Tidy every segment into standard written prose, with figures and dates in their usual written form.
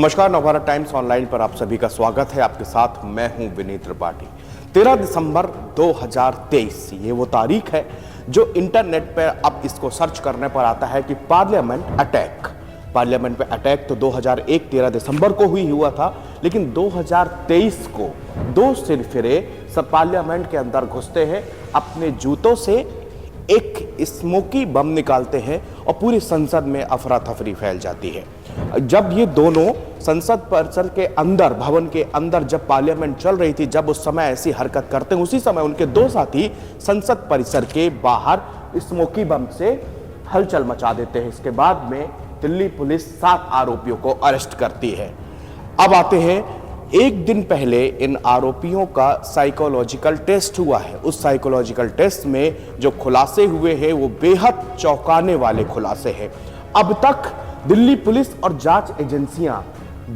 नमस्कार, Navbharat times online पर आप सभी का स्वागत है। आपके साथ मैं हूं विनीत त्रिपाठी। 13 दिसंबर 2023 ये वो तारीख है जो इंटरनेट पर अब इसको सर्च करने पर आता है कि पार्लियामेंट पे अटैक तो 2001 13 दिसंबर को हुआ था, लेकिन 2023 को दो सिरफिरे सब पार्लियामेंट के अंदर घुसते हैं, अपने जूतों से एक स्मोकी बम निकालते हैं और पूरी संसद में अफरा तफरी फैल जाती है। जब ये दोनों संसद परिसर के अंदर, भवन के अंदर जब पार्लियामेंट चल रही थी, जब उस समय ऐसी हरकत करते हैं, उसी समय उनके दो साथी संसद परिसर के बाहर स्मोकी बम से हलचल मचा देते हैं। इसके बाद में दिल्ली पुलिस 7 आरोपियों को अरेस्ट करती है। अब आते हैं, एक दिन पहले इन आरोपियों का साइकोलॉजिकल टेस्ट हुआ है। उस साइकोलॉजिकल टेस्ट में जो खुलासे हुए हैं वो बेहद चौंकाने वाले खुलासे हैं। अब तक दिल्ली पुलिस और जांच एजेंसियां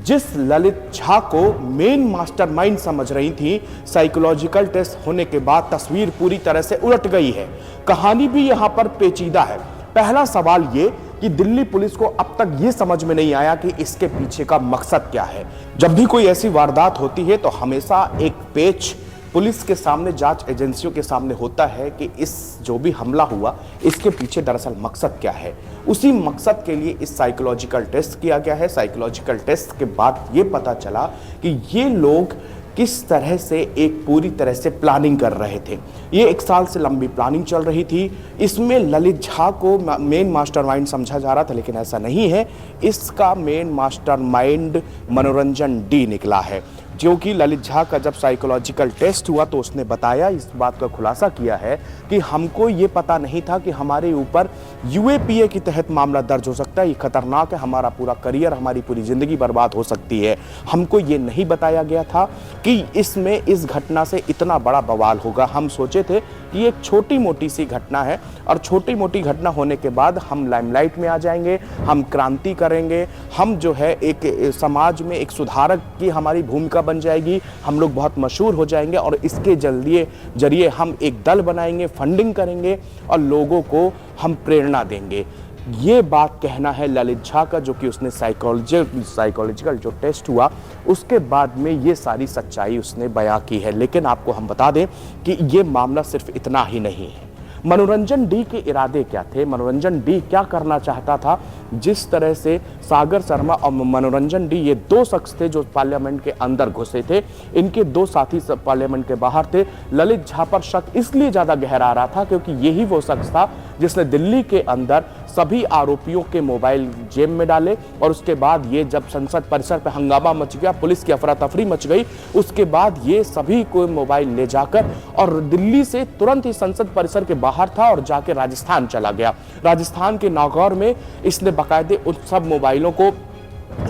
जिस ललित झा को मेन मास्टरमाइंड समझ रही थी, साइकोलॉजिकल टेस्ट होने के बाद तस्वीर पूरी तरह से उलट गई है। कहानी भी यहां पर पेचीदा है। पहला सवाल ये कि दिल्ली पुलिस को अब तक ये समझ में नहीं आया कि इसके पीछे का मकसद क्या है। जब भी कोई ऐसी वारदात होती है तो हमेशा एक पेच पुलिस के सामने, जांच एजेंसियों के सामने होता है कि इस जो भी हमला हुआ इसके पीछे दरअसल मकसद क्या है। उसी मकसद के लिए इस साइकोलॉजिकल टेस्ट किया गया है। साइकोलॉजिकल टेस्ट के बाद ये पता चला कि ये लोग किस तरह से एक पूरी तरह से प्लानिंग कर रहे थे। ये 1 साल से लंबी प्लानिंग चल रही थी। इसमें ललित झा को मेन मास्टरमाइंड समझा जा रहा था, लेकिन ऐसा नहीं है। इसका मेन मास्टरमाइंड मनोरंजन डी निकला है, जो कि ललित झा का जब साइकोलॉजिकल टेस्ट हुआ तो उसने बताया, इस बात का खुलासा किया है कि हमको ये पता नहीं था कि हमारे ऊपर यूएपीए के तहत मामला दर्ज हो सकता है। ये खतरनाक है, हमारा पूरा करियर, हमारी पूरी जिंदगी बर्बाद हो सकती है। हमको ये नहीं बताया गया था कि इसमें इस घटना से इतना बड़ा बवाल होगा। हम सोचे थे कि ये एक छोटी मोटी सी घटना है और छोटी मोटी घटना होने के बाद हम लाइमलाइट में आ जाएंगे, हम क्रांति करेंगे, हम जो है एक समाज में एक सुधारक की हमारी भूमिका बन जाएगी, हम लोग बहुत मशहूर हो जाएंगे और इसके जरिए हम एक दल बनाएंगे, फंडिंग करेंगे और लोगों को हम प्रेरणा देंगे। ये बात कहना है ललित झा का, जो कि उसने साइकोलॉजिकल जो टेस्ट हुआ उसके बाद में ये सारी सच्चाई उसने बयां की है। लेकिन आपको हम बता दें कि ये मामला सिर्फ इतना ही नहीं है। मनोरंजन डी के इरादे क्या थे, मनोरंजन डी क्या करना चाहता था। जिस तरह से सागर शर्मा और मनोरंजन डी, ये 2 शख्स थे जो पार्लियामेंट के अंदर घुसे थे, इनके 2 साथी पार्लियामेंट के बाहर थे। ललित झा पर शक इसलिए ज्यादा गहरा रहा था क्योंकि यही वो शख्स था जिसने दिल्ली के अंदर सभी आरोपियों के मोबाइल जेब में डाले और उसके बाद ये जब संसद परिसर पर हंगामा मच गया, पुलिस की अफरा तफरी मच गई, उसके बाद ये सभी को मोबाइल ले जाकर और दिल्ली से तुरंत ही संसद परिसर के बाहर था और जाके राजस्थान चला गया। राजस्थान के नागौर में इसने बाकायदे उन सब मोबाइलों को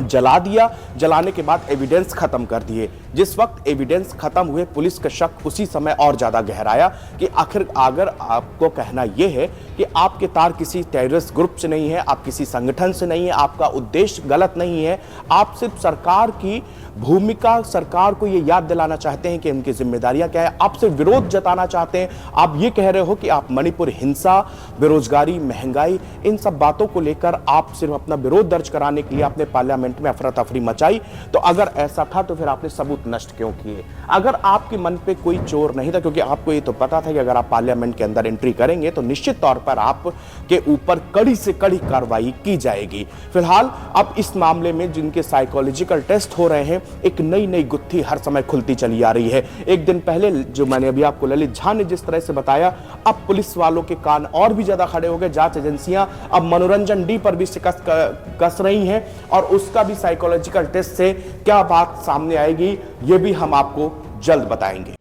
जला दिया। जलाने के बाद एविडेंस खत्म कर दिए। जिस वक्त एविडेंस खत्म हुए, पुलिस का शक उसी समय और ज्यादा गहराया कि आखिर अगर आपको कहना यह है कि आपके तार किसी टेररिस्ट ग्रुप से नहीं है, आप किसी संगठन से नहीं है, आपका उद्देश्य गलत नहीं है, आप सिर्फ सरकार की भूमिका, सरकार को ये याद दिलाना चाहते हैं कि उनकी जिम्मेदारियां क्या है, आप सिर्फ विरोध जताना चाहते हैं, आप ये कह रहे हो कि आप मणिपुर हिंसा, बेरोजगारी, महंगाई, इन सब बातों को लेकर आप सिर्फ अपना विरोध दर्ज कराने के लिए आपने पार्लियामेंट में अफरा तफरी मचाई, तो अगर ऐसा था तो फिर आपने सबूत नष्ट क्यों किए? अगर आपके मन पे कोई चोर नहीं था, क्योंकि आपको ये तो पता था कि अगर आप पार्लियामेंट के अंदर एंट्री करेंगे तो निश्चित तौर पर आपके ऊपर कड़ी से कड़ी कार्रवाई की जाएगी। फिलहाल अब इस मामले में जिनके साइकोलॉजिकल टेस्ट हो रहे हैं, एक नई गुत्थी हर समय खुलती चली आ रही है। एक दिन पहले जो मैंने अभी आपको ललित झा ने जिस तरह से बताया, अब पुलिस वालों के कान और भी ज्यादा खड़े हो गए। जांच एजेंसियां अब मनोरंजन डी पर भी शिकस्त कस रही हैं और उसका भी साइकोलॉजिकल टेस्ट से क्या बात सामने आएगी, ये भी हम आपको जल्द बताएंगे।